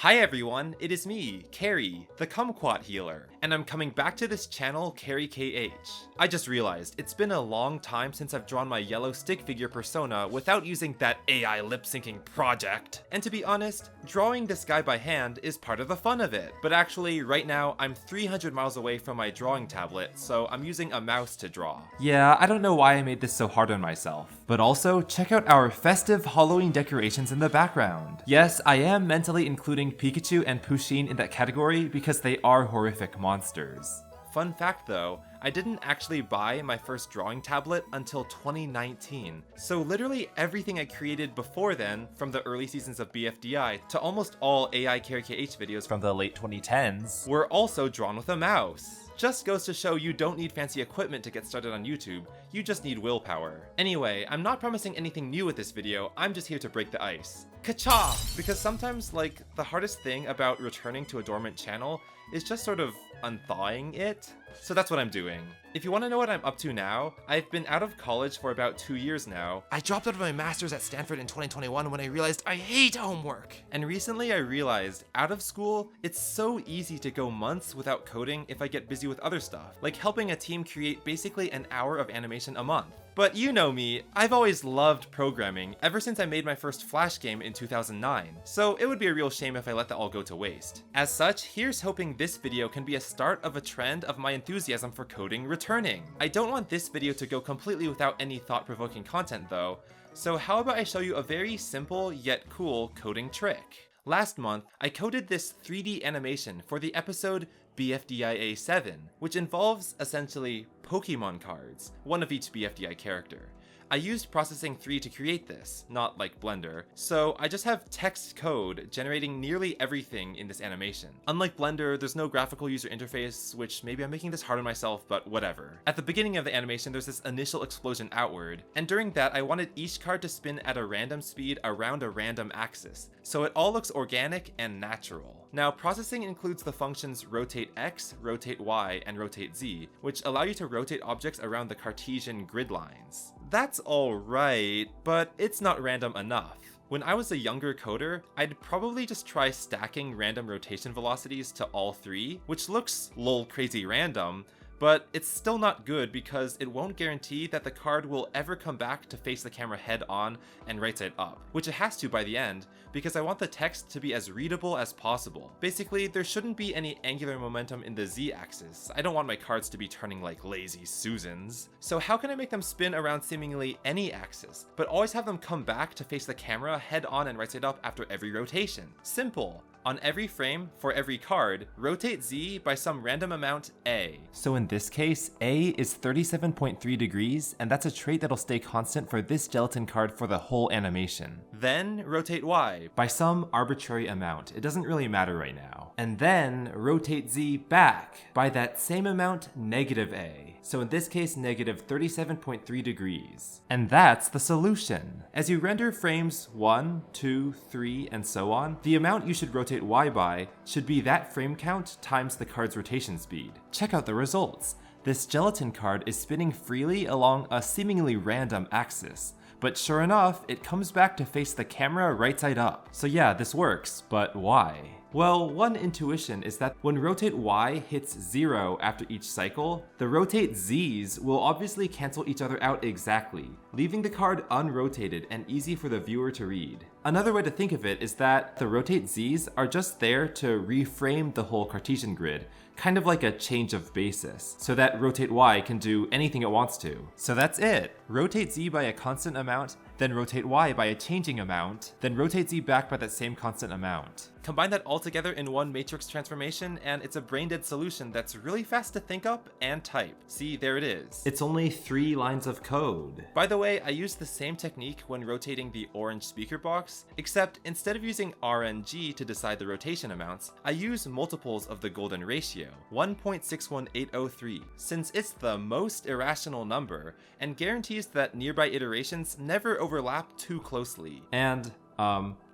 Hi everyone, it is me, Cary, the kumquat healer, and I'm coming back to this channel, Cary KH. I just realized it's been a long time since I've drawn my yellow stick figure persona without using that AI lip syncing project. And to be honest, drawing this guy by hand is part of the fun of it. But actually, right now, I'm 300 miles away from my drawing tablet, so I'm using a mouse to draw. Yeah, I don't know why I made this so hard on myself. But also, check out our festive Halloween decorations in the background. Yes, I am mentally including Pikachu and Pusheen in that category because they are horrific monsters. Fun fact though, I didn't actually buy my first drawing tablet until 2019. So literally everything I created before then, from the early seasons of BFDI to almost all AI Cary KH videos from the late 2010s, were also drawn with a mouse. Just goes to show you don't need fancy equipment to get started on YouTube, you just need willpower. Anyway, I'm not promising anything new with this video, I'm just here to break the ice. Ka-cha! Because sometimes, the hardest thing about returning to a dormant channel is just sort of unthawing it. So that's what I'm doing. If you want to know what I'm up to now, I've been out of college for about 2 years now. I dropped out of my master's at Stanford in 2021 when I realized I hate homework. And recently I realized, out of school, it's so easy to go months without coding if I get busy with other stuff, like helping a team create basically an hour of animation a month. But you know me, I've always loved programming ever since I made my first Flash game in 2009, so it would be a real shame if I let that all go to waste. As such, here's hoping this video can be a start of a trend of my enthusiasm for coding returning. I don't want this video to go completely without any thought-provoking content though, so how about I show you a very simple yet cool coding trick. Last month, I coded this 3D animation for the episode BFDIA 7, which involves essentially Pokemon cards, one of each BFDI character. I used Processing 3 to create this, not like Blender, so I just have text code generating nearly everything in this animation. Unlike Blender, there's no graphical user interface, which maybe I'm making this hard on myself, but whatever. At the beginning of the animation, there's this initial explosion outward, and during that, I wanted each card to spin at a random speed around a random axis, so it all looks organic and natural. Now, processing includes the functions rotate X, rotate Y, and rotate Z, which allow you to rotate objects around the Cartesian grid lines. That's alright, but it's not random enough. When I was a younger coder, I'd probably just try stacking random rotation velocities to all three, which looks lol crazy random, but it's still not good because it won't guarantee that the card will ever come back to face the camera head on and right side up, which it has to by the end, because I want the text to be as readable as possible. Basically, there shouldn't be any angular momentum in the z-axis. I don't want my cards to be turning like lazy Susans. So how can I make them spin around seemingly any axis, but always have them come back to face the camera head on and right side up after every rotation? Simple. On every frame, for every card, rotate Z by some random amount A. So in this case, A is 37.3 degrees, and that's a trait that'll stay constant for this gelatin card for the whole animation. Then rotate Y by some arbitrary amount. It doesn't really matter right now. And then rotate Z back by that same amount, negative A. So in this case, negative 37.3 degrees. And that's the solution. As you render frames 1, 2, 3, and so on, the amount you should rotate Y by should be that frame count times the card's rotation speed. Check out the results. This gelatin card is spinning freely along a seemingly random axis, but sure enough, it comes back to face the camera right side up. So yeah, this works, but why? Well, one intuition is that when rotate Y hits 0 after each cycle, the rotate Z's will obviously cancel each other out exactly, leaving the card unrotated and easy for the viewer to read. Another way to think of it is that the rotate Z's are just there to reframe the whole Cartesian grid, kind of like a change of basis, so that rotate Y can do anything it wants to. So that's it. Rotate Z by a constant amount, then rotate Y by a changing amount, then rotate Z back by that same constant amount. Combine that all together in one matrix transformation, and it's a brain-dead solution that's really fast to think up and type. See, there it is. It's only 3 lines of code. By the way, I used the same technique when rotating the orange speaker box, except instead of using RNG to decide the rotation amounts, I use multiples of the golden ratio, 1.61803, since it's the most irrational number, and guarantees that nearby iterations never overlap too closely. And,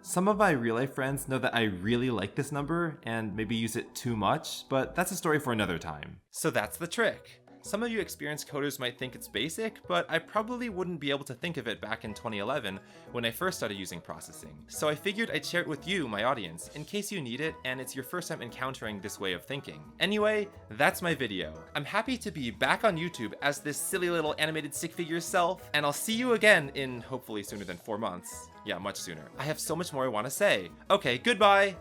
some of my real-life friends know that I really like this number and maybe use it too much, but that's a story for another time. So that's the trick. Some of you experienced coders might think it's basic, but I probably wouldn't be able to think of it back in 2011 when I first started using processing. So I figured I'd share it with you, my audience, in case you need it and it's your first time encountering this way of thinking. Anyway, that's my video. I'm happy to be back on YouTube as this silly little animated stick figure self, and I'll see you again in hopefully sooner than 4 months. Yeah, much sooner. I have so much more I want to say. Okay, goodbye!